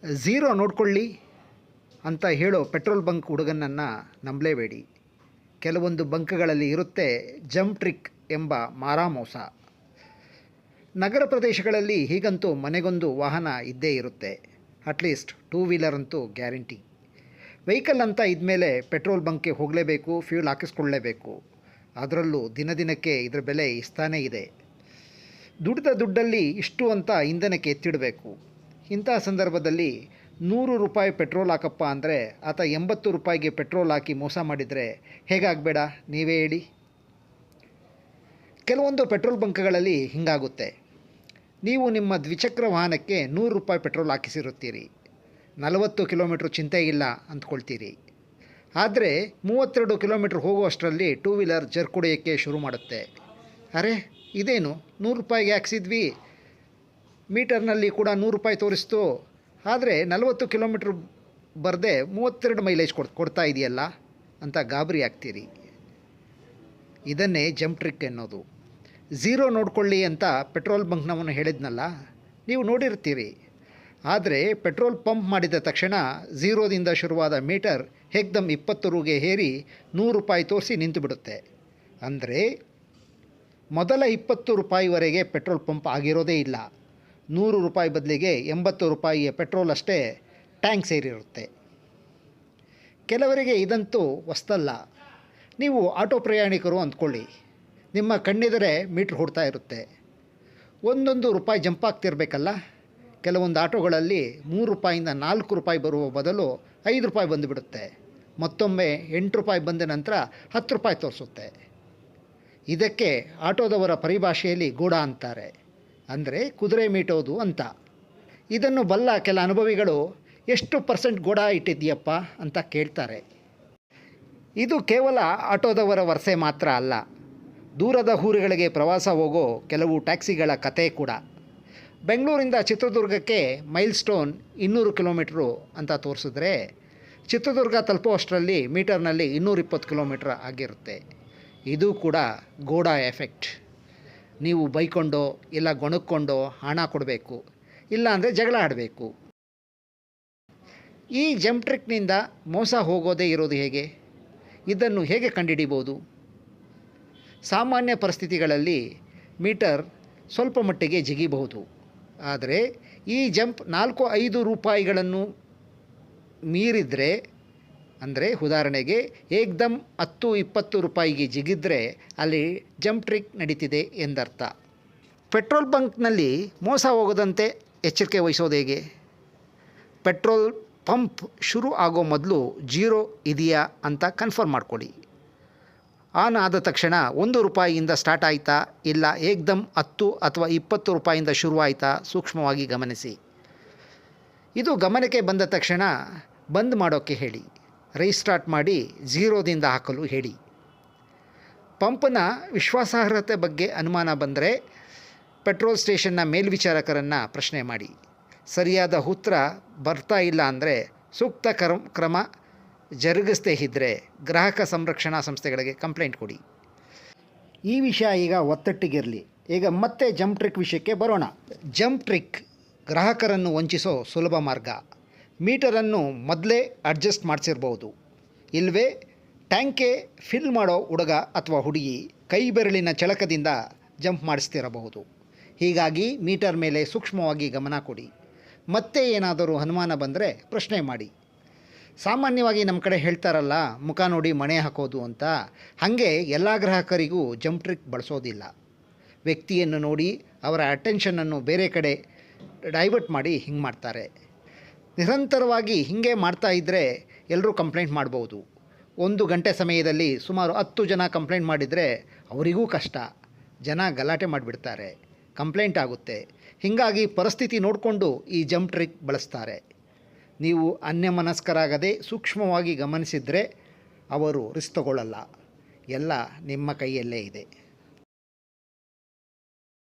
Zero ನೋಡ್ಕೊಳ್ಳಿ ಅಂತ ಹೇಳೋ ಪೆಟ್ರೋಲ್ ಬಂಕ್ ಹುಡುಗನನ್ನು ನಂಬಲೇಬೇಡಿ. ಕೆಲವೊಂದು ಬಂಕ್ಗಳಲ್ಲಿ ಇರುತ್ತೆ ಜಂಪ್ ಟ್ರಿಕ್ ಎಂಬ ಮಾರಾಮೋಸ. ನಗರ ಪ್ರದೇಶಗಳಲ್ಲಿ ಹೀಗಂತೂ ಮನೆಗೊಂದು ವಾಹನ ಇದ್ದೇ ಇರುತ್ತೆ. ಅಟ್ಲೀಸ್ಟ್ ಟೂ ವೀಲರ್ ಅಂತೂ ಗ್ಯಾರಂಟಿ. ವೆಹಿಕಲ್ ಅಂತ ಇದ್ಮೇಲೆ ಪೆಟ್ರೋಲ್ ಬಂಕ್ಗೆ ಹೋಗಲೇಬೇಕು, ಫ್ಯೂಲ್ ಹಾಕಿಸ್ಕೊಳ್ಳೇಬೇಕು. ಅದರಲ್ಲೂ ದಿನದಿನಕ್ಕೆ ಇದರ ಬೆಲೆ ಇಸ್ತಾನೇ ಇದೆ. ದುಡ್ದ ದುಡ್ಡಲ್ಲಿ ಇಷ್ಟು ಅಂತ ಇಂಧನಕ್ಕೆ ಎತ್ತಿಡಬೇಕು. ಇಂಥ ಸಂದರ್ಭದಲ್ಲಿ 100 ರೂಪಾಯಿ ಪೆಟ್ರೋಲ್ ಹಾಕಪ್ಪ ಅಂದರೆ ಆತ 80 ರೂಪಾಯಿಗೆ ಪೆಟ್ರೋಲ್ ಹಾಕಿ ಮೋಸ ಮಾಡಿದರೆ ಹೇಗಾಗಬೇಡ, ನೀವೇ ಹೇಳಿ. ಕೆಲವೊಂದು ಪೆಟ್ರೋಲ್ ಬಂಕ್ಗಳಲ್ಲಿ ಹೀಗಾಗುತ್ತೆ. ನೀವು ನಿಮ್ಮ ದ್ವಿಚಕ್ರ ವಾಹನಕ್ಕೆ 100 ರೂಪಾಯಿ ಪೆಟ್ರೋಲ್ ಹಾಕಿಸಿರುತ್ತೀರಿ. 40 ಕಿಲೋಮೀಟ್ರ್ ಚಿಂತೆ ಇಲ್ಲ ಅಂದ್ಕೊಳ್ತೀರಿ. ಆದರೆ 32 ಕಿಲೋಮೀಟ್ರ್ ಹೋಗುವಷ್ಟರಲ್ಲಿ ಟೂ ವೀಲರ್ ಜರ್ಕ್ ಹೊಡೆಯೋಕ್ಕೆ ಶುರು ಮಾಡುತ್ತೆ. ಅರೆ ಇದೇನು 100 ರೂಪಾಯಿಗೆ ಹಾಕ್ಸಿದ್ವಿ, ಮೀಟರ್ನಲ್ಲಿ ಕೂಡ 100 ರೂಪಾಯಿ ತೋರಿಸ್ತು, ಆದರೆ 40 ಕಿಲೋಮೀಟ್ರ್ ಬರದೆ 32 ಮೈಲೇಜ್ ಕೊಡ್ತಾ ಇದೆಯಲ್ಲ ಅಂತ ಗಾಬರಿ ಆಗ್ತೀರಿ. ಇದನ್ನೇ ಜಂಪ್ ಟ್ರಿಕ್ ಎನ್ನೋದು. ಝೀರೋ ನೋಡ್ಕೊಳ್ಳಿ ಅಂತ ಪೆಟ್ರೋಲ್ ಬಂಕ್ನವನು ಹೇಳಿದ್ನಲ್ಲ, ನೀವು ನೋಡಿರ್ತೀರಿ. ಆದರೆ ಪೆಟ್ರೋಲ್ ಪಂಪ್ ಮಾಡಿದ ತಕ್ಷಣ ಝೀರೋದಿಂದ ಶುರುವಾದ ಮೀಟರ್ ಏಕ್ದಮ್ 20 ರೂಗೆ ಏರಿ 100 ರೂಪಾಯಿ ತೋರಿಸಿ ನಿಂತು ಬಿಡುತ್ತೆ. ಅಂದರೆ ಮೊದಲ 20 ರೂಪಾಯಿವರೆಗೆ ಪೆಟ್ರೋಲ್ ಪಂಪ್ ಆಗಿರೋದೇ ಇಲ್ಲ. 100 ರೂಪಾಯಿ ಬದಲಿಗೆ 80 ರೂಪಾಯಿಯ ಪೆಟ್ರೋಲ್ ಅಷ್ಟೇ ಟ್ಯಾಂಕ್ ಸೇರಿರುತ್ತೆ. ಕೆಲವರಿಗೆ ಇದಂತೂ ಹೊಸ್ತಲ್ಲ. ನೀವು ಆಟೋ ಪ್ರಯಾಣಿಕರು ಅಂದ್ಕೊಳ್ಳಿ. ನಿಮ್ಮ ಕಣ್ಣೆದರೆ ಮೀಟ್ರ್ ಹೊಡ್ತಾ ಇರುತ್ತೆ. ಒಂದೊಂದು ರೂಪಾಯಿ ಜಂಪ್ ಆಗ್ತಿರ್ಬೇಕಲ್ಲ. ಕೆಲವೊಂದು ಆಟೋಗಳಲ್ಲಿ 3 ರೂಪಾಯಿಂದ 4 ರೂಪಾಯಿ ಬರುವ ಬದಲು 5 ರೂಪಾಯಿ ಬಂದುಬಿಡುತ್ತೆ. ಮತ್ತೊಮ್ಮೆ 8 ರೂಪಾಯಿ ಬಂದ ನಂತರ 10 ರೂಪಾಯಿ ತೋರಿಸುತ್ತೆ. ಇದಕ್ಕೆ ಆಟೋದವರ ಪರಿಭಾಷೆಯಲ್ಲಿ ಗೋಡ ಅಂತಾರೆ. ಅಂದರೆ ಕುದುರೆ ಮೀಟೋದು ಅಂತ. ಇದನ್ನು ಬಲ್ಲ ಕೆಲ ಅನುಭವಿಗಳು ಎಷ್ಟು % ಗೋಡ ಇಟ್ಟಿದ್ದೀಯಪ್ಪ ಅಂತ ಕೇಳ್ತಾರೆ. ಇದು ಕೇವಲ ಆಟೋದವರ ವರಸೆ ಮಾತ್ರ ಅಲ್ಲ, ದೂರದ ಊರುಗಳಿಗೆ ಪ್ರವಾಸ ಹೋಗೋ ಕೆಲವು ಟ್ಯಾಕ್ಸಿಗಳ ಕತೆ ಕೂಡ. ಬೆಂಗಳೂರಿಂದ ಚಿತ್ರದುರ್ಗಕ್ಕೆ ಮೈಲ್ ಸ್ಟೋನ್ 200 ಕಿಲೋಮೀಟ್ರು ಅಂತ ತೋರಿಸಿದ್ರೆ ಚಿತ್ರದುರ್ಗ ತಲುಪುವಷ್ಟರಲ್ಲಿ ಮೀಟರ್ನಲ್ಲಿ 220 ಕಿಲೋಮೀಟ್ರ್ ಆಗಿರುತ್ತೆ. ಇದು ಕೂಡ ಗೋಡ ಎಫೆಕ್ಟ್. ನೀವು ಬೈಕೊಂಡೋ ಇಲ್ಲ ಗೊಣಕ್ಕೊಂಡೋ ಹಣ ಕೊಡಬೇಕು, ಇಲ್ಲ ಅಂದರೆ ಜಗಳ ಆಡಬೇಕು. ಈ ಜಂಪ್ ಟ್ರಿಕ್ನಿಂದ ಮೋಸ ಹೋಗೋದೇ ಇರೋದು ಹೇಗೆ? ಇದನ್ನು ಹೇಗೆ ಕಂಡುಹಿಡಿಬೋದು? ಸಾಮಾನ್ಯ ಪರಿಸ್ಥಿತಿಗಳಲ್ಲಿ ಮೀಟರ್ ಸ್ವಲ್ಪ ಮಟ್ಟಿಗೆ ಜಿಗಿಬಹುದು. ಆದರೆ ಈ ಜಂಪ್ 4-5 ರೂಪಾಯಿಗಳನ್ನು ಮೀರಿದರೆ, ಅಂದರೆ ಉದಾಹರಣೆಗೆ ಏಕ್ದಮ್ 10-20 ರೂಪಾಯಿಗೆ ಜಿಗಿದ್ರೆ ಅಲ್ಲಿ ಜಂಪ್ ಟ್ರಿಕ್ ನಡೀತಿದೆ ಎಂದರ್ಥ. ಪೆಟ್ರೋಲ್ ಬಂಕ್ನಲ್ಲಿ ಮೋಸ ಹೋಗದಂತೆ ಎಚ್ಚರಿಕೆ ವಹಿಸೋದು ಹೇಗೆ? ಪೆಟ್ರೋಲ್ ಪಂಪ್ ಶುರು ಆಗೋ ಮೊದಲು ಜೀರೋ ಇದೆಯಾ ಅಂತ ಕನ್ಫರ್ಮ್ ಮಾಡ್ಕೊಳ್ಳಿ. ಆನ್ ಆದ ತಕ್ಷಣ 1 ರೂಪಾಯಿಯಿಂದ ಸ್ಟಾರ್ಟ್ ಆಯಿತಾ, ಇಲ್ಲ ಏಕ್ದಮ್ 10 ಅಥವಾ 20 ರೂಪಾಯಿಯಿಂದ ಶುರುವಾಯಿತಾ ಸೂಕ್ಷ್ಮವಾಗಿ ಗಮನಿಸಿ. ಇದು ಗಮನಕ್ಕೆ ಬಂದ ತಕ್ಷಣ ಬಂದ್ ಮಾಡೋಕ್ಕೆ ಹೇಳಿ. ರೀಸ್ಟಾರ್ಟ್ ಮಾಡಿ ಝೀರೋದಿಂದ ಹಾಕಲು ಹೇಳಿ. ಪಂಪ್ನ ವಿಶ್ವಾಸಾರ್ಹತೆ ಬಗ್ಗೆ ಅನುಮಾನ ಬಂದರೆ ಪೆಟ್ರೋಲ್ ಸ್ಟೇಷನ್ನ ಮೇಲ್ವಿಚಾರಕರನ್ನು ಪ್ರಶ್ನೆ ಮಾಡಿ. ಸರಿಯಾದ ಉತ್ತರ ಬರ್ತಾ ಇಲ್ಲ ಅಂದರೆ ಸೂಕ್ತ ಕ್ರಮ ಜರುಗಿಸದೇ ಇದ್ದರೆ ಗ್ರಾಹಕ ಸಂರಕ್ಷಣಾ ಸಂಸ್ಥೆಗಳಿಗೆ ಕಂಪ್ಲೇಂಟ್ ಕೊಡಿ. ಈ ವಿಷಯ ಈಗ ಒತ್ತಟ್ಟಿಗಿರಲಿ. ಈಗ ಮತ್ತೆ ಜಂಪ್ ಟ್ರಿಕ್ ವಿಷಯಕ್ಕೆ ಬರೋಣ. ಜಂಪ್ ಟ್ರಿಕ್ ಗ್ರಾಹಕರನ್ನು ವಂಚಿಸೋ ಸುಲಭ ಮಾರ್ಗ. ಮೀಟರನ್ನು ಮೊದಲೇ ಅಡ್ಜಸ್ಟ್ ಮಾಡಿಸಿರ್ಬೋದು. ಇಲ್ಲವೇ ಟ್ಯಾಂಕೆ ಫಿಲ್ ಮಾಡೋ ಹುಡುಗ ಅಥವಾ ಹುಡುಗಿ ಕೈ ಬೆರಳಿನ ಚಳಕದಿಂದ ಜಂಪ್ ಮಾಡಿಸ್ತಿರಬಹುದು. ಹೀಗಾಗಿ ಮೀಟರ್ ಮೇಲೆ ಸೂಕ್ಷ್ಮವಾಗಿ ಗಮನ ಕೊಡಿ. ಮತ್ತೆ ಏನಾದರೂ ಅನುಮಾನ ಬಂದರೆ ಪ್ರಶ್ನೆ ಮಾಡಿ. ಸಾಮಾನ್ಯವಾಗಿ ನಮ್ಮ ಕಡೆ ಹೇಳ್ತಾರಲ್ಲ, ಮುಖ ನೋಡಿ ಮಣೆ ಹಾಕೋದು ಅಂತ. ಹಾಗೆ ಎಲ್ಲ ಗ್ರಾಹಕರಿಗೂ ಜಂಪ್ ಟ್ರಿಕ್ ಬಳಸೋದಿಲ್ಲ. ವ್ಯಕ್ತಿಯನ್ನು ನೋಡಿ ಅವರ ಅಟೆನ್ಷನನ್ನು ಬೇರೆ ಕಡೆ ಡೈವರ್ಟ್ ಮಾಡಿ ಹಿಂಗೆ ಮಾಡ್ತಾರೆ. ನಿರಂತರವಾಗಿ ಹೀಗೆ ಮಾಡ್ತಾ ಇದ್ದರೆ ಎಲ್ಲರೂ ಕಂಪ್ಲೇಂಟ್ ಮಾಡ್ಬೋದು. 1 ಗಂಟೆ ಸಮಯದಲ್ಲಿ ಸುಮಾರು 10 ಜನ ಕಂಪ್ಲೇಂಟ್ ಮಾಡಿದರೆ ಅವರಿಗೂ ಕಷ್ಟ. ಜನ ಗಲಾಟೆ ಮಾಡಿಬಿಡ್ತಾರೆ, ಕಂಪ್ಲೇಂಟ್ ಆಗುತ್ತೆ. ಹೀಗಾಗಿ ಪರಿಸ್ಥಿತಿ ನೋಡಿಕೊಂಡು ಈ ಜಂಪ್ ಟ್ರಿಕ್ ಬಳಸ್ತಾರೆ. ನೀವು ಅನ್ಯಮನಸ್ಕರಾಗದೆ ಸೂಕ್ಷ್ಮವಾಗಿ ಗಮನಿಸಿದರೆ ಅವರು ರಿಸ್ಕ್ ತಗೊಳ್ಳಲ್ಲ. ಎಲ್ಲ ನಿಮ್ಮ ಕೈಯಲ್ಲೇ ಇದೆ.